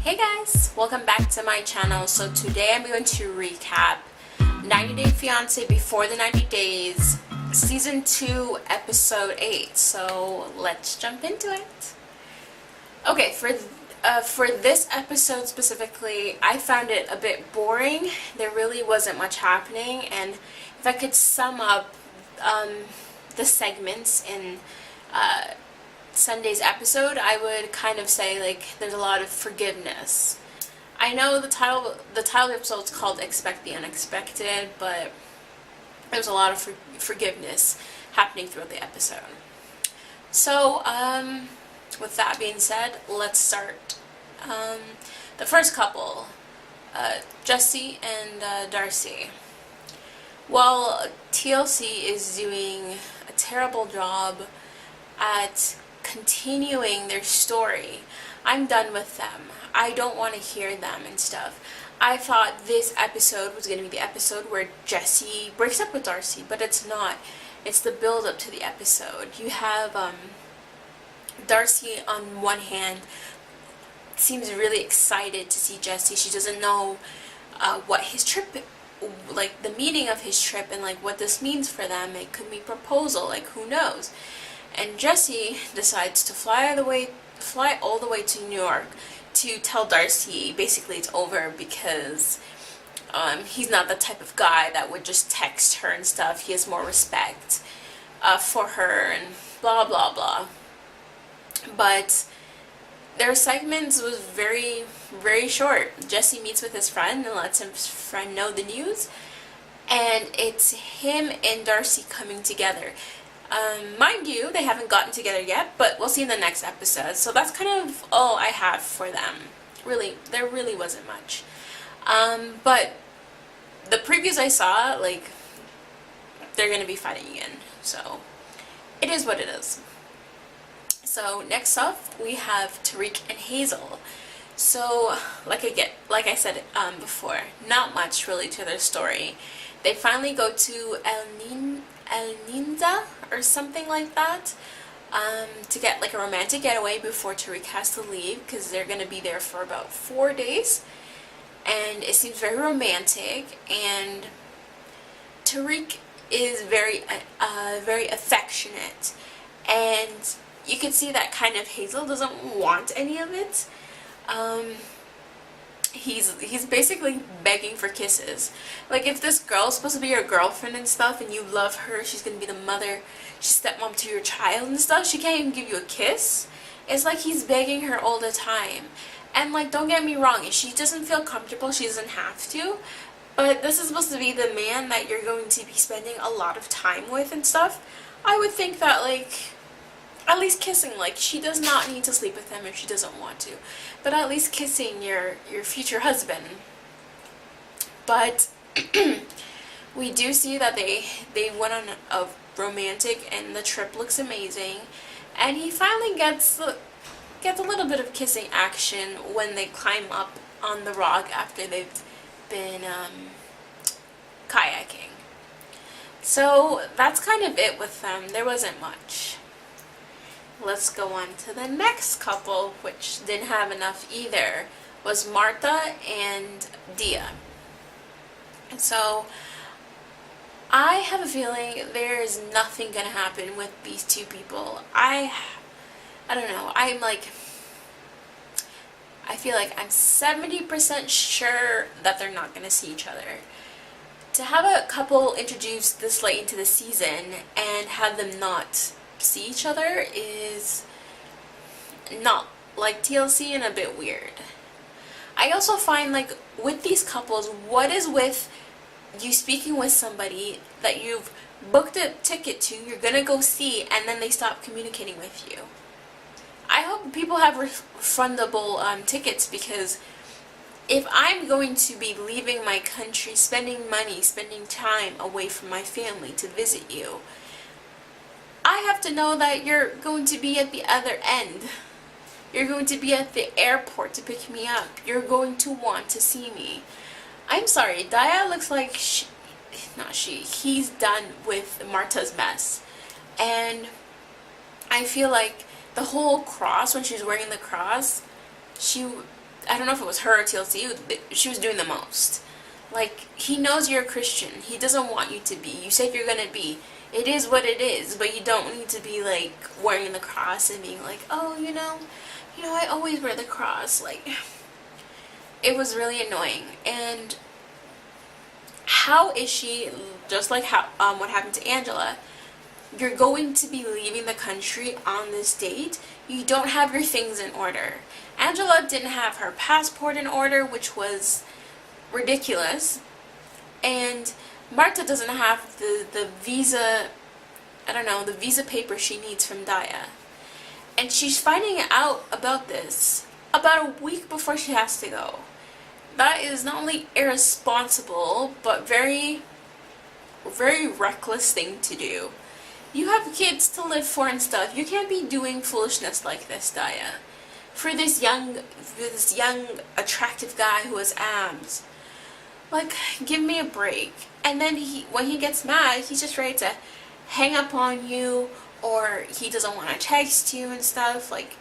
Hey guys, welcome back to my channel. So today I'm going to recap 90 Day Fiance Before the 90 Days, Season 2, Episode 8. So let's jump into it. Okay, for this episode specifically, I found it a bit boring. There really wasn't much happening, and if I could sum up the segments in Sunday's episode, I would kind of say like there's a lot of forgiveness. I know the title of the episode is called Expect the Unexpected, but there's a lot of forgiveness happening throughout the episode. So with that being said, let's start. The first couple, Jessie and Darcy. Well, TLC is doing a terrible job at continuing their story. I'm done with them. I don't want to hear them and stuff. I thought this episode was going to be the episode where Jessie breaks up with Darcy, but it's not. It's the build up to the episode. You have Darcy on one hand seems really excited to see Jessie. She doesn't know what his trip, like the meaning of his trip and like what this means for them. It could be proposal, like who knows. And Jessie decides to fly all the way to New York to tell Darcy basically it's over because he's not the type of guy that would just text her and stuff. He has more respect for her and blah blah blah. But their segments was very, very short. Jessie meets with his friend and lets his friend know the news, and it's him and Darcy coming together. Mind you, they haven't gotten together yet, but we'll see in the next episode. So that's kind of all I have for them. Really, there really wasn't much. But the previews I saw, like, they're going to be fighting again. So it is what it is. So next up, we have Tariq and Hazel. So, like I said before, not much really to their story. They finally go to El Ninza or something like that to get like a romantic getaway before Tariq has to leave, because they're going to be there for about 4 days, and it seems very romantic. And Tariq is very affectionate, and you can see that kind of Hazel doesn't want any of it. He's basically begging for kisses. Like, if this girl's supposed to be your girlfriend and stuff, and you love her, she's gonna be the mother, she's stepmom to your child and stuff, she can't even give you a kiss. It's like he's begging her all the time. And like, don't get me wrong, if she doesn't feel comfortable, she doesn't have to. But this is supposed to be the man that you're going to be spending a lot of time with and stuff. I would think that, like, at least kissing, like, she does not need to sleep with him if she doesn't want to, but at least kissing your future husband. But we do see that they went on a romantic, and the trip looks amazing, and he finally gets a little bit of kissing action when they climb up on the rock after they've been kayaking. So that's kind of it with them. There wasn't much. Let's go on to the next couple, which didn't have enough either, was Martha and Dia. And so I have a feeling there is nothing going to happen with these two people. I don't know. I feel like I'm 70% sure that they're not going to see each other. To have a couple introduced this late into the season and have them not see each other is not like TLC and a bit weird. I also find, like, with these couples, what is with you speaking with somebody that you've booked a ticket to, you're gonna go see, and then they stop communicating with you? I hope people have refundable tickets, because if I'm going to be leaving my country, spending money, spending time away from my family to visit you, I have to know that you're going to be at the other end. You're going to be at the airport to pick me up. You're going to want to see me. I'm sorry, Dia looks like he's done with Marta's mess. And I feel like the whole cross, when she's wearing the cross, she I don't know if it was her or TLC, she was doing the most. Like, he knows you're a Christian. He doesn't want you to be. You said you're gonna be. It is what it is, but you don't need to be, like, wearing the cross and being like, oh, I always wear the cross. Like, it was really annoying. And how is she, just like how what happened to Angela, you're going to be leaving the country on this date, you don't have your things in order. Angela didn't have her passport in order, which was ridiculous, and Marta doesn't have the visa, I don't know, the visa paper she needs from Daya. And she's finding out about this about a week before she has to go. That is not only irresponsible, but very, very reckless thing to do. You have kids to live for and stuff. You can't be doing foolishness like this, Daya. For this young, attractive guy who has abs. Like, give me a break. And then when he gets mad, he's just ready to hang up on you, or he doesn't want to text you and stuff. Like,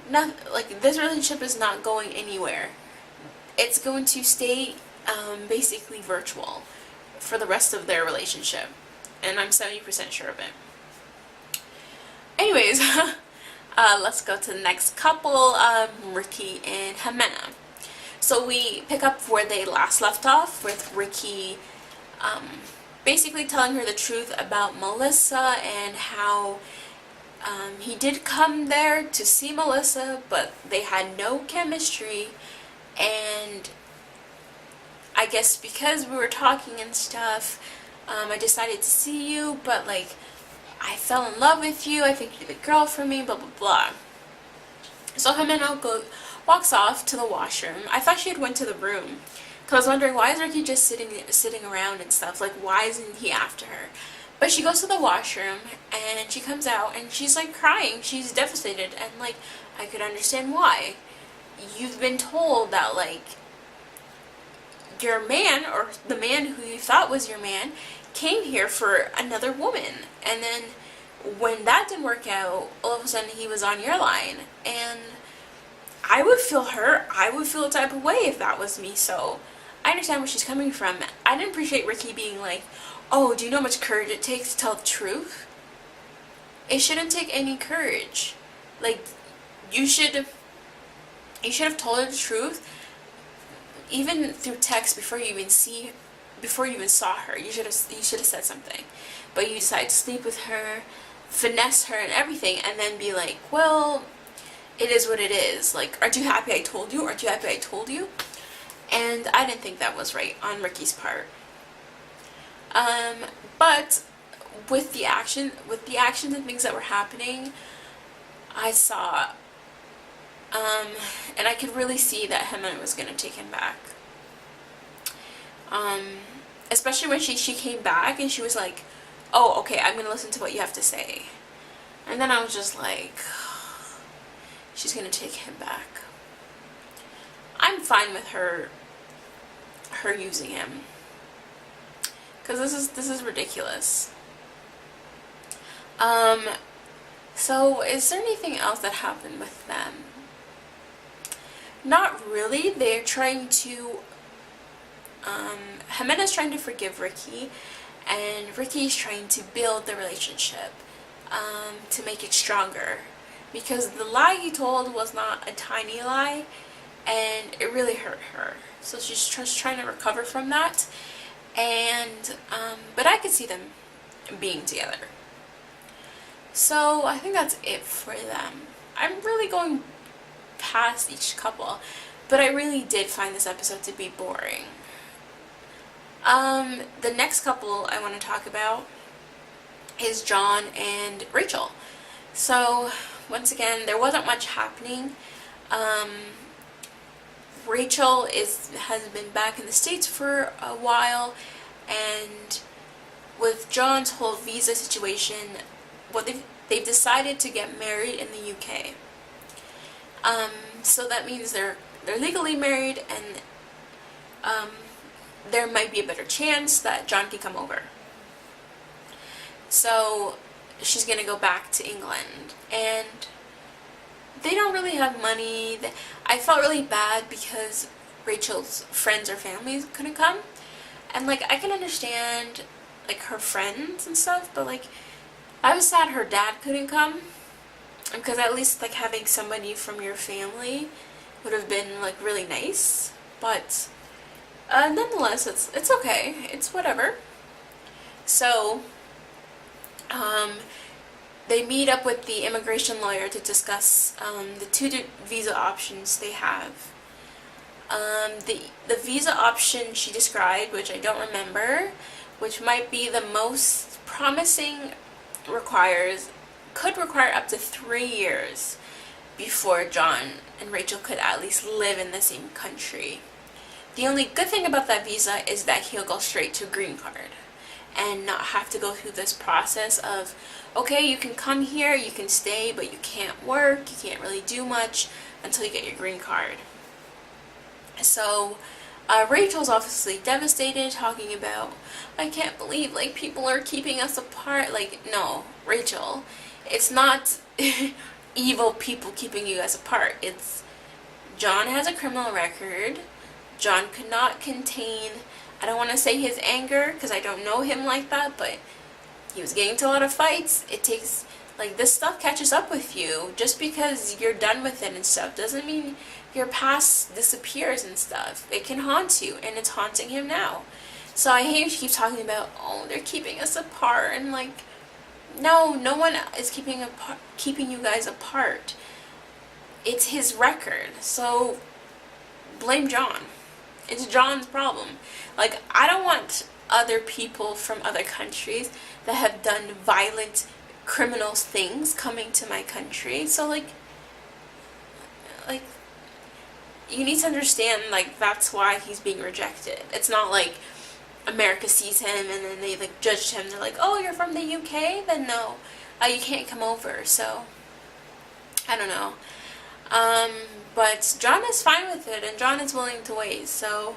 this relationship is not going anywhere. It's going to stay basically virtual for the rest of their relationship, and I'm 70% sure of it. Anyways, let's go to the next couple, Ricky and Jimena. So we pick up where they last left off, with Ricky basically telling her the truth about Melissa and how he did come there to see Melissa, but they had no chemistry, and I guess because we were talking and stuff, I decided to see you, but like, I fell in love with you, I think you're the girl for me, blah blah blah. So Jimena walks off to the washroom. I thought she had went to the room, because I was wondering, why is Ricky just sitting around and stuff, like, why isn't he after her? But she goes to the washroom, and she comes out, and she's like crying, she's devastated, and like, I could understand why. You've been told that, like, your man, or the man who you thought was your man, came here for another woman, and then when that didn't work out, all of a sudden he was on your line, and I would feel hurt. I would feel a type of way if that was me. So I understand where she's coming from. I didn't appreciate Ricky being like, oh, do you know how much courage it takes to tell the truth? It shouldn't take any courage. Like, you should have told her the truth, even through text, before you even saw her. You should have said something. But you decide to sleep with her, finesse her and everything, and then be like, well, it is what it is. Like, aren't you happy I told you? Aren't you happy I told you? And I didn't think that was right on Ricky's part. But with the actions and things that were happening, I saw, and I could really see that Jimena was going to take him back. Especially when she came back and she was like, oh, okay, I'm going to listen to what you have to say. And then I was just like, she's going to take him back. I'm fine with her using him, because this is ridiculous. So is there anything else that happened with them? Not really. They're trying to, Jimena's trying to forgive Ricky, and Ricky's trying to build the relationship, to make it stronger, because the lie he told was not a tiny lie, and it really hurt her. So she's just trying to recover from that, and but I could see them being together. So I think that's it for them. I'm really going past each couple, but I really did find this episode to be boring. The next couple I want to talk about is John and Rachel. So once again, there wasn't much happening. Rachel has been back in the States for a while, and with John's whole visa situation, they've decided to get married in the UK. So that means they're legally married, and there might be a better chance that John can come over. So she's gonna go back to England, and they don't really have money. I felt really bad because Rachel's friends or families couldn't come. And like, I can understand like her friends and stuff, but like, I was sad her dad couldn't come, because at least like having somebody from your family would have been like really nice. But nonetheless, it's okay. It's whatever. So they meet up with the immigration lawyer to discuss the two visa options they have. The visa option she described, which I don't remember, which might be the most promising, could require up to 3 years before John and Rachel could at least live in the same country. The only good thing about that visa is that he'll go straight to a green card and not have to go through this process of, okay, you can come here, you can stay, but you can't work, you can't really do much until you get your green card. So Rachel's obviously devastated, talking about, I can't believe like people are keeping us apart. Like, no, Rachel, it's not evil people keeping you guys apart. It's John has a criminal record. John could not contain, I don't want to say his anger because I don't know him like that, but he was getting into a lot of fights. It takes, like, this stuff catches up with you. Just because you're done with it and stuff doesn't mean your past disappears and stuff. It can haunt you, and it's haunting him now. So I hate she keeps talking about, oh, they're keeping us apart, and like, no one is keeping you guys apart. It's his record. So blame John. It's John's problem. Like, I don't want other people from other countries that have done violent criminal things coming to my country. So like you need to understand, like, that's why he's being rejected. It's not like America sees him and then they like judge him. They're like, oh, you're from the UK? Then no, you can't come over. So I don't know. But John is fine with it, and John is willing to wait, so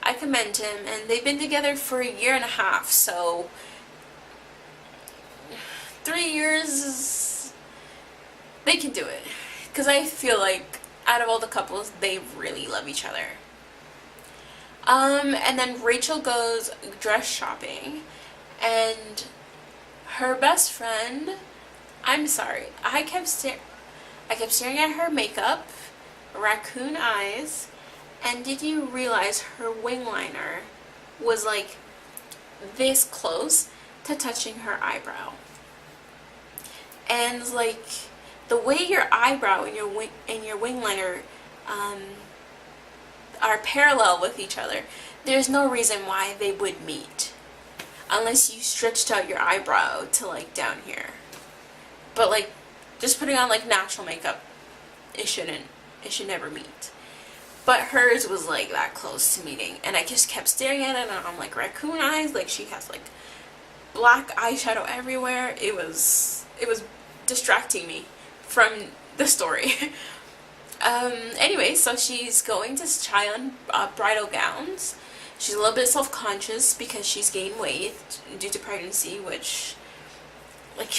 I commend him. And they've been together for 1.5 years, so 3 years, they can do it. Because I feel like out of all the couples, they really love each other. And then Rachel goes dress shopping, and her best friend, I'm sorry, I kept staring at her makeup, raccoon eyes, and did you realize her wing liner was like this close to touching her eyebrow? And like, the way your eyebrow and your wing liner are parallel with each other, there's no reason why they would meet unless you stretched out your eyebrow to like down here. But like, just putting on like natural makeup, it should never meet. But hers was like that close to meeting, and I just kept staring at it, and I'm like, raccoon eyes, like she has like black eyeshadow everywhere. It was distracting me from the story. Anyway, so she's going to try on bridal gowns. She's a little bit self-conscious because she's gained weight due to pregnancy, which, like,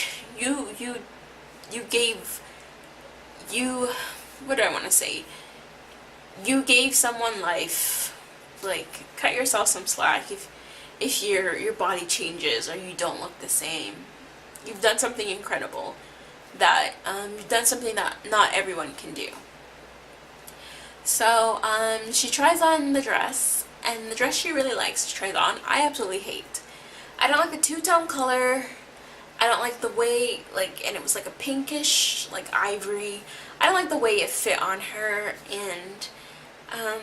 what do I want to say? You gave someone life. Like, cut yourself some slack if your body changes or you don't look the same. You've done something incredible. That you've done something that not everyone can do. So she tries on the dress, and the dress she really likes to try on, I absolutely hate. I don't like the two-tone color. I don't like the way, like, and it was like a pinkish, like ivory. I don't like the way it fit on her, and I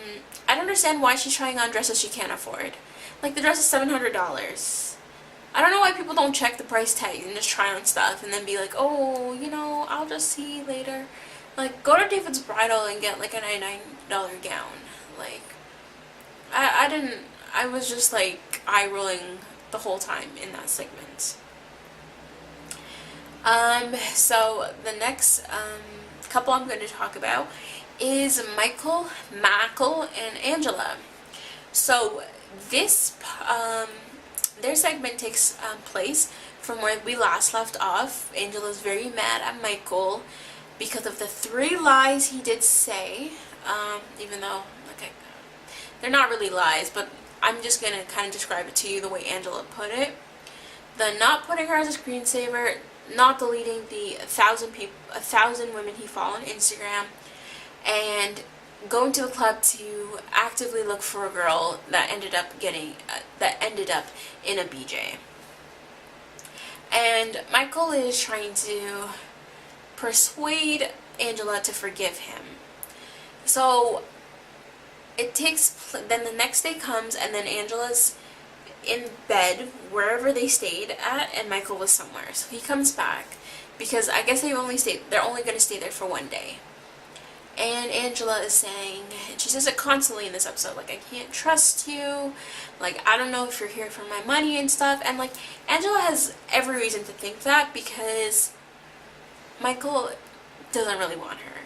don't understand why she's trying on dresses she can't afford. Like, the dress is $700. I don't know why people don't check the price tag and just try on stuff and then be like, oh, you know, I'll just see later. Like, go to David's Bridal and get like a $99 gown. Like, I was just like eye rolling the whole time in that segment. So the next couple I'm going to talk about is Michael, and Angela. So this their segment takes place from where we last left off. Angela's very mad at Michael because of the 3 lies he did say, even though they're not really lies, but I'm just gonna kind of describe it to you the way Angela put it. The not putting her as a screensaver, not deleting the 1,000 women he followed on Instagram, and going to the club to actively look for a girl that ended up in a BJ. And Michael is trying to persuade Angela to forgive him. So then the next day comes, and then Angela's in bed wherever they stayed at, and Michael was somewhere. So he comes back because I guess they're only going to stay there for 1 day. And Angela is saying, and she says it constantly in this episode, like, I can't trust you, like, I don't know if you're here for my money and stuff. And like, Angela has every reason to think that, because Michael doesn't really want her,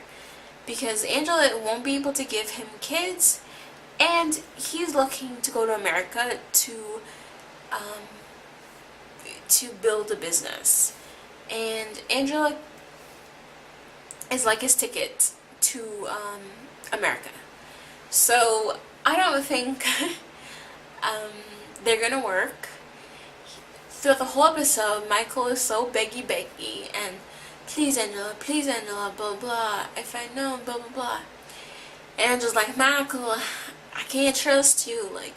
because Angela won't be able to give him kids, and he's looking to go to America to build a business, and Angela is like his ticket to America. So I don't think they're gonna work. Throughout the whole episode, Michael is so beggy and please Angela, blah blah, if I know, blah blah blah. And Angela's like, Michael, I can't trust you, like.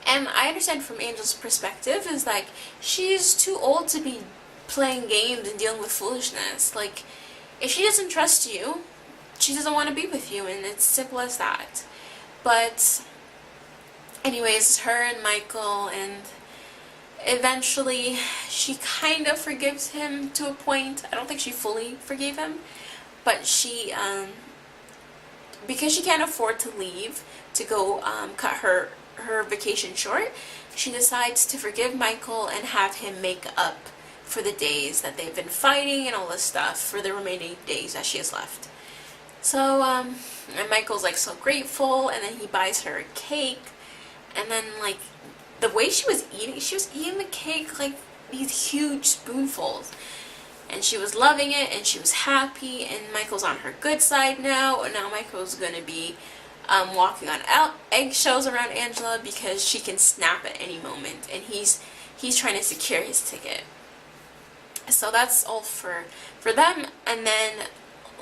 And I understand from Angel's perspective is like, she's too old to be playing games and dealing with foolishness. Like, if she doesn't trust you, she doesn't want to be with you, and it's simple as that. But anyways, her and Michael, and eventually she kind of forgives him to a point. I don't think she fully forgave him, but she because she can't afford to leave to go cut her vacation short, she decides to forgive Michael and have him make up for the days that they've been fighting and all this stuff for the remaining days that she has left. So and Michael's like so grateful, and then he buys her a cake, and then like the way she was eating the cake like these huge spoonfuls, and she was loving it, and she was happy, and Michael's on her good side now, and now Michael's gonna be walking on eggshells around Angela because she can snap at any moment, and he's trying to secure his ticket. So that's all for them. And then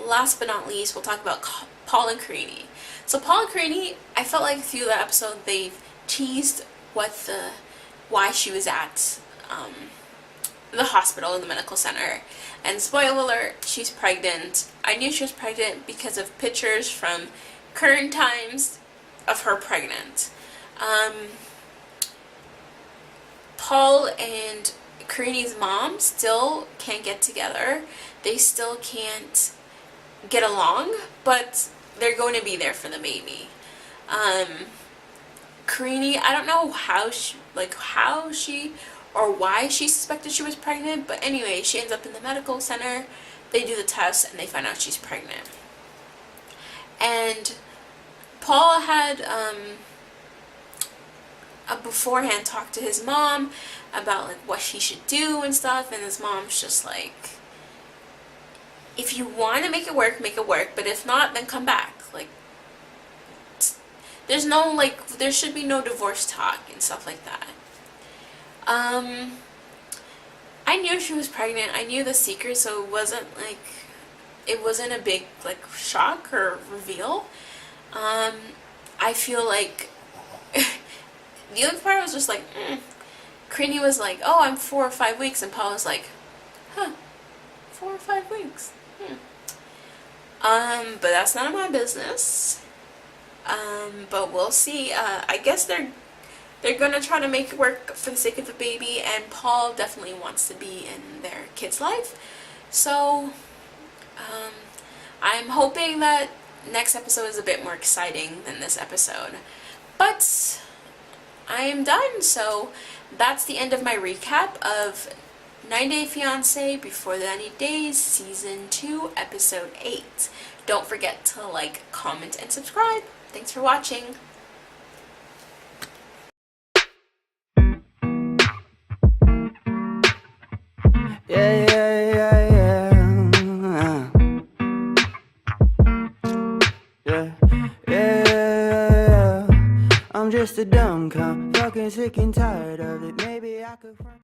last but not least, we'll talk about Paul and Karini. So Paul and Karini, I felt like through the episode they've teased why she was at the hospital, in the medical center. And spoiler alert, she's pregnant. I knew she was pregnant because of pictures from current times of her pregnant. Paul and Karini's mom still can't get together. They still can't get along, but they're going to be there for the baby. Karini, I don't know how she or why she suspected she was pregnant, but anyway, she ends up in the medical center. They do the test and they find out she's pregnant. And Paul had beforehand talked to his mom about like what he should do and stuff, and his mom's just like, if you want to make it work, but if not, then come back. Like, there's no, like, there should be no divorce talk and stuff like that. I knew she was pregnant. I knew the secret, so it wasn't a big like shock or reveal. I feel like the other part was just like, Karini was like, oh, I'm 4 or 5 weeks, and Paul was like, 4 or 5 weeks. But that's none of my business. But we'll see. I guess they're gonna try to make it work for the sake of the baby, and Paul definitely wants to be in their kid's life. So I'm hoping that next episode is a bit more exciting than this episode. But I am done, so that's the end of my recap of 90 Day Fiance Before the 90 Days Season 2 Episode 8. Don't forget to like, comment, and subscribe. Thanks for watching. Yeah. just a dumb cunt, fucking sick and tired of it. Maybe I could